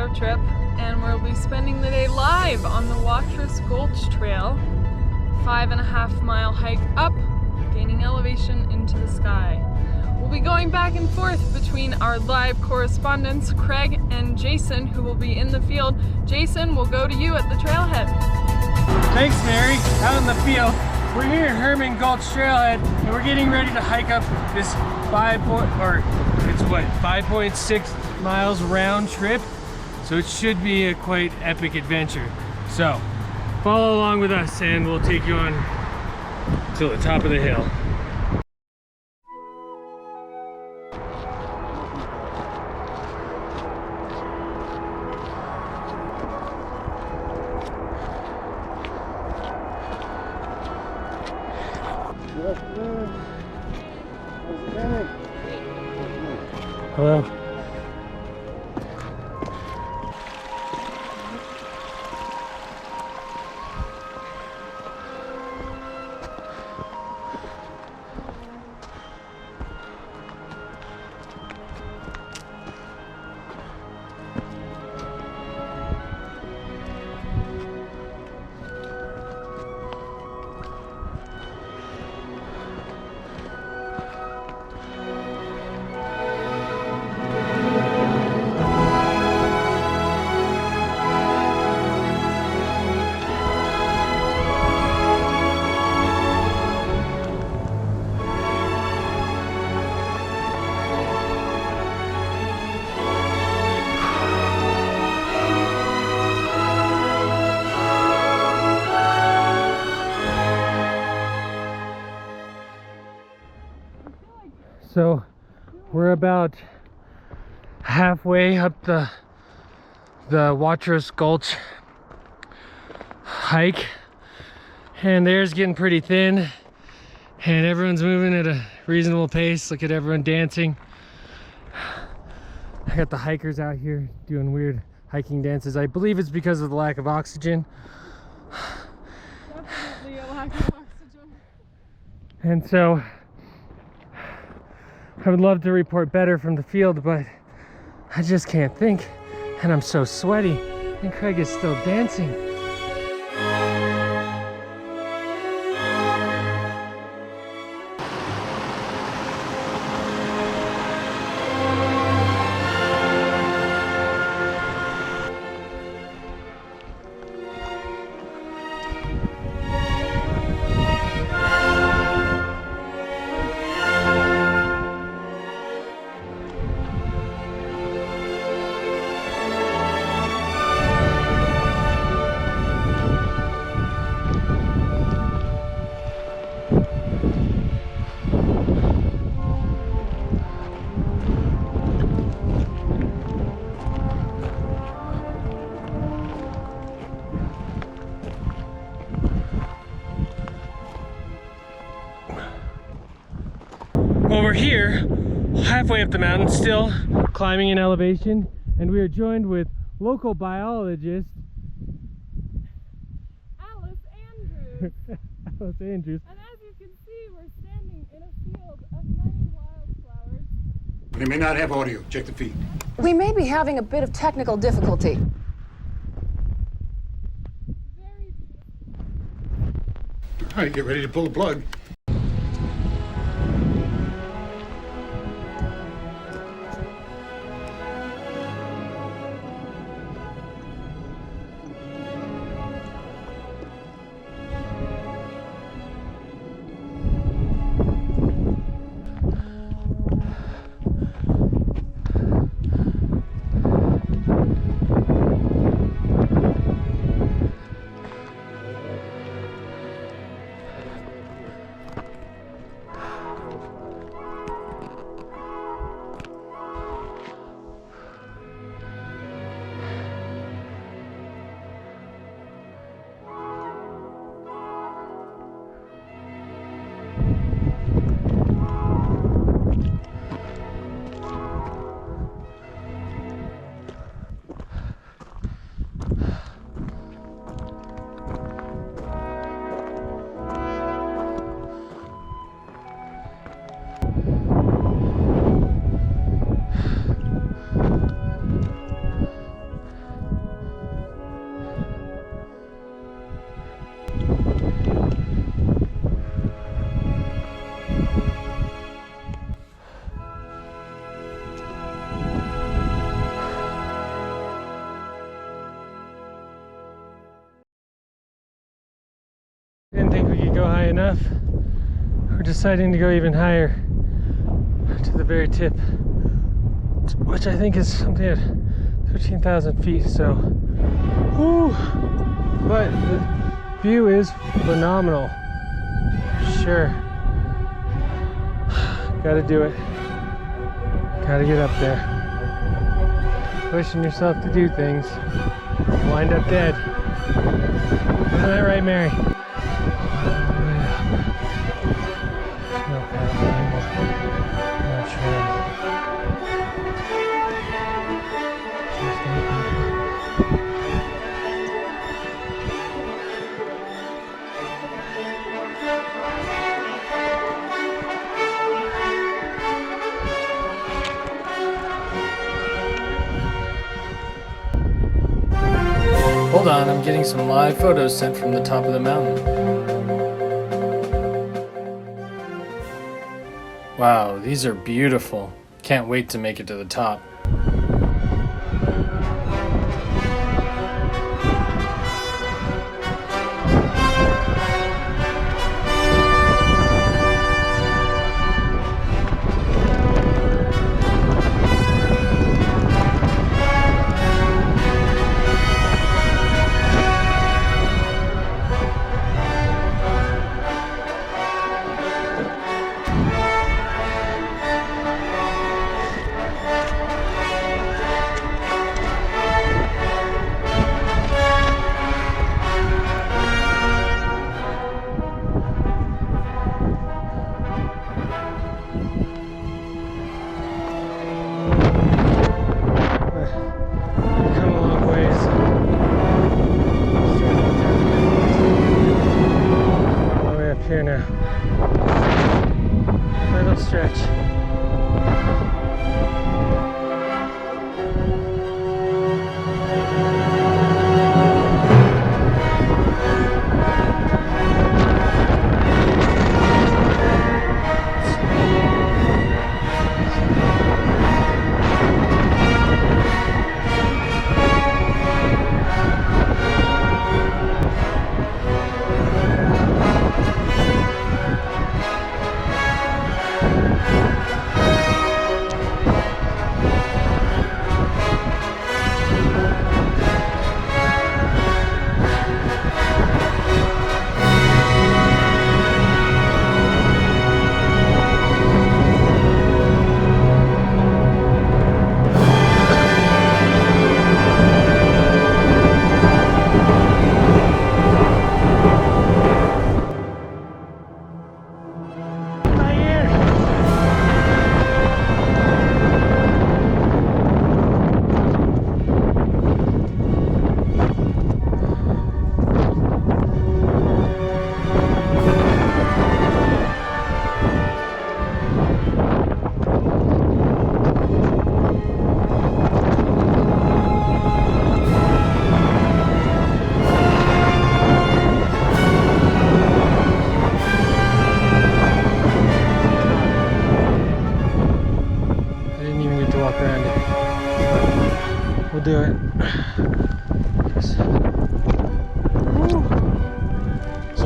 road trip, and we'll be spending the day live on the Watrous Gulch Trail. 5.5 mile hike up, gaining elevation into the sky. We'll be going back and forth between our live correspondents, Craig and Jason, who will be in the field. Jason, we'll go to you at the trailhead. Thanks, Mary. Out in the field, we're here at Herman Gulch Trailhead, and we're getting ready to hike up this 5.6 miles round trip. So it should be a quite epic adventure. So follow along with us, and we'll take you on to the top of the hill. Hello. So we're about halfway up the Watrous Gulch hike, and the air's getting pretty thin and everyone's moving at a reasonable pace. Look at everyone dancing. I got the hikers out here doing weird hiking dances. I believe it's because of the lack of oxygen. Definitely a lack of oxygen. And so I would love to report better from the field, but I just can't think, and I'm so sweaty, and Craig is still dancing. Well, we're here, halfway up the mountain, still climbing in elevation, and we are joined with local biologist Alice Andrews. Alice Andrews. And as you can see, we're standing in a field of many wildflowers. We may not have audio. Check the feed. We may be having a bit of technical difficulty. Very beautiful. All right, get ready to pull the plug. Didn't think we could go high enough. We're deciding to go even higher to the very tip, which I think is something at 13,000 feet. So, whew. But the view is phenomenal. Sure. Gotta do it. Gotta get up there. Pushing yourself to do things. Wind up dead. Isn't that right, Mary? No path anymore. No trail. Just open. Hold on, I'm getting some live photos sent from the top of the mountain. Wow, these are beautiful. Can't wait to make it to the top. Here now. Final stretch. We'll do it.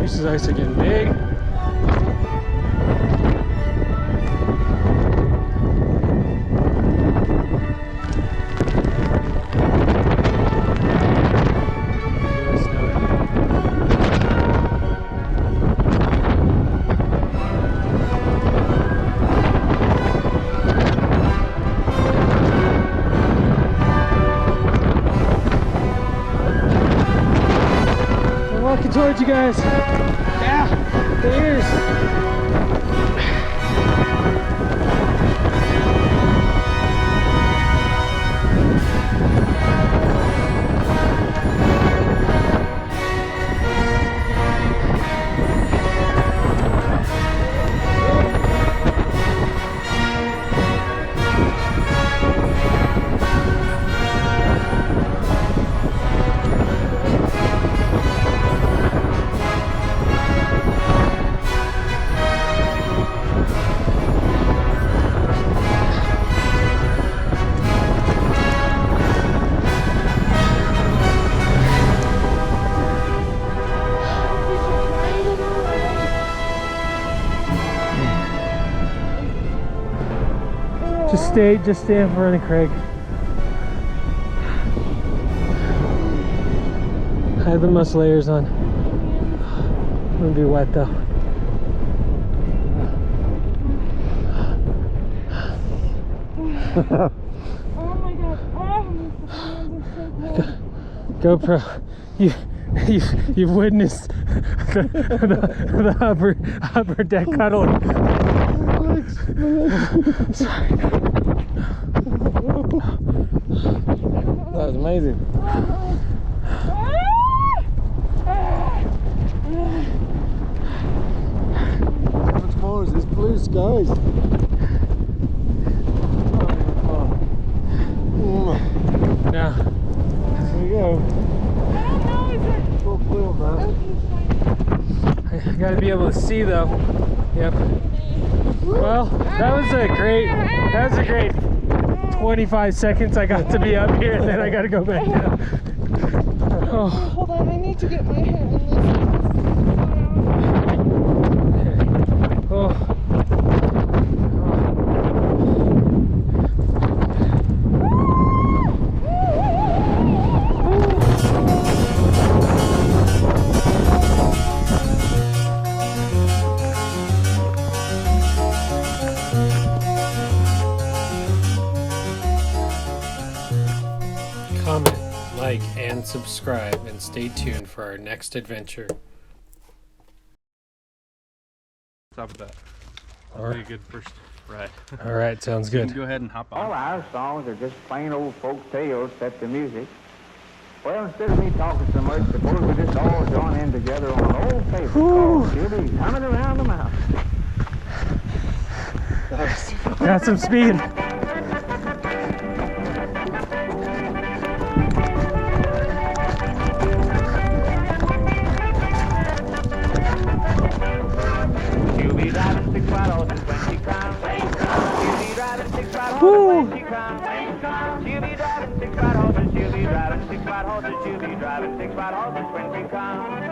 This ice are getting big. Walking towards you guys. Yeah, the ears. Just stay in front of Craig. I have the must layers on. I'm gonna be wet though. Oh my god. Oh, GoPro, you've witnessed the upper deck cuddling. Sorry. That was amazing. How much more is this blue skies? Now, There we go. Full wheel, man. I gotta be able to see though. Yep. Well, that was a great 25 seconds I got to be up here, and then I gotta go back down. Oh. hold on, I need to get my hand in this. Oh. Comment, like, and subscribe, and stay tuned for our next adventure. Top of that. All right. Be a good first ride. All right, sounds You can good. go ahead and hop on. All our songs are just plain old folk tales set to music. Well, instead of me talking so much, suppose we just all join in together on an old favorite called She'll Be Coming Around the Mountain. Got some speed. She'll be driving 6 white horses when she comes. She'll be driving 6 white horses when she comes. She'll be driving 6 white horses. She'll be driving 6 white horses. She'll be driving 6 white horses when she comes.